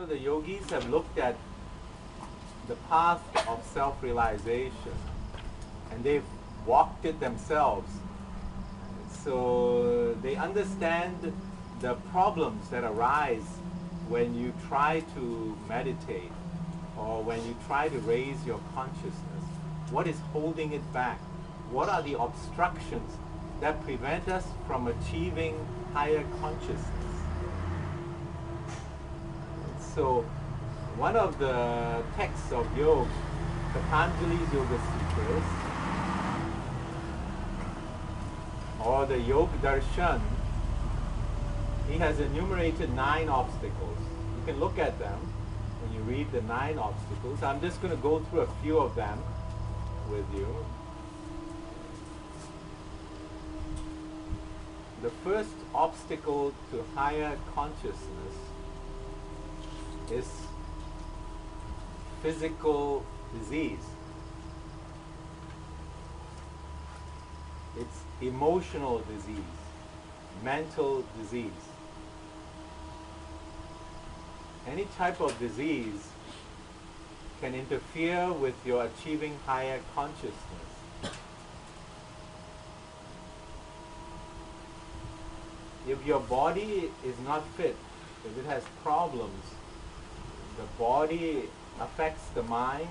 the yogis have looked at the path of self-realization and they've walked it themselves. So they understand the problems that arise when you try to meditate or when you try to raise your consciousness. What is holding it back? What are the obstructions that prevent us from achieving higher consciousness? So one of the texts of yoga, Patanjali's Yoga Sutras, or the Yoga Darshan, he has enumerated 9 obstacles. You can look at them when you read the 9 obstacles. I'm just going to go through a few of them with you. The first obstacle to higher consciousness is physical disease. It's emotional disease, mental disease. Any type of disease can interfere with your achieving higher consciousness. If your body is not fit, if it has problems, the body affects the mind,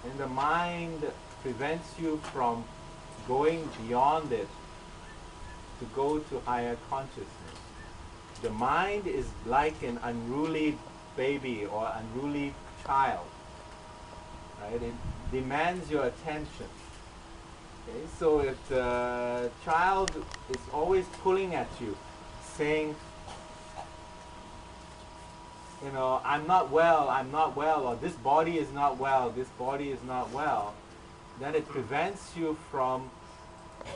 and the mind prevents you from going beyond it to go to higher consciousness. The mind is like an unruly baby or unruly child. Right? It demands your attention. Okay? So if the child is always pulling at you, saying, you know, I'm not well, or this body is not well, this body is not well, then it prevents you from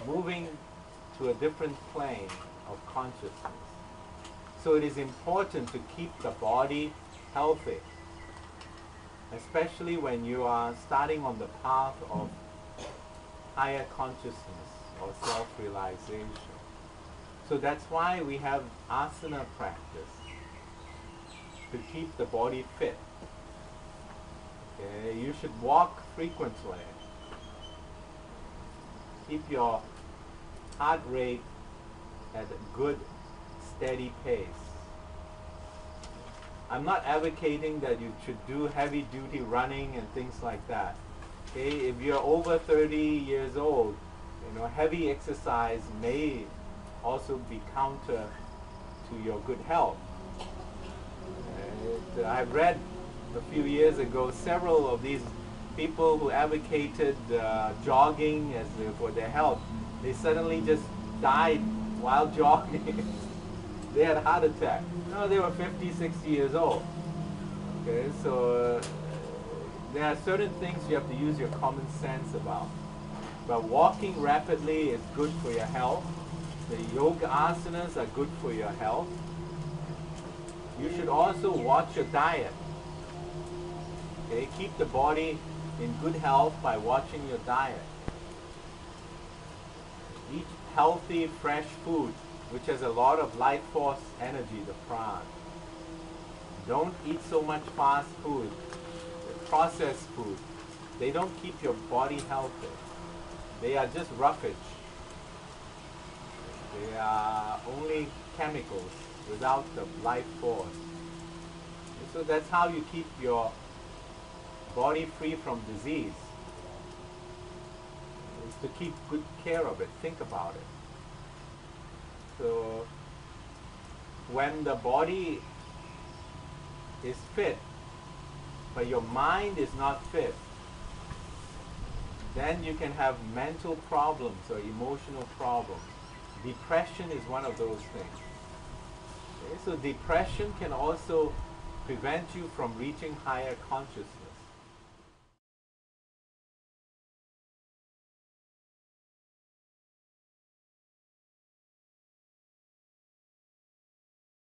moving to a different plane of consciousness. So it is important to keep the body healthy, especially when you are starting on the path of higher consciousness or self-realization. So that's why we have asana practice, to keep the body fit. Okay? You should walk frequently. Keep your heart rate at a good, steady pace. I'm not advocating that you should do heavy-duty running and things like that. Okay? If you're over 30 years old, you know, heavy exercise may also be counter to your good health. I read a few years ago several of these people who advocated jogging as for their health. They suddenly just died while jogging. They had a heart attack. No, they were 50, 60 years old. Okay, so there are certain things you have to use your common sense about. But walking rapidly is good for your health. The yoga asanas are good for your health. You should also watch your diet. Okay, keep the body in good health by watching your diet. Eat healthy, fresh food, which has a lot of life force energy, the prana. Don't eat so much fast food, processed food. They don't keep your body healthy. They are just roughage. They are only chemicals without the life force. And so that's how you keep your body free from disease. Is to keep good care of it. Think about it. So when the body is fit, but your mind is not fit, then you can have mental problems or emotional problems. Depression is one of those things. Okay? So depression can also prevent you from reaching higher consciousness.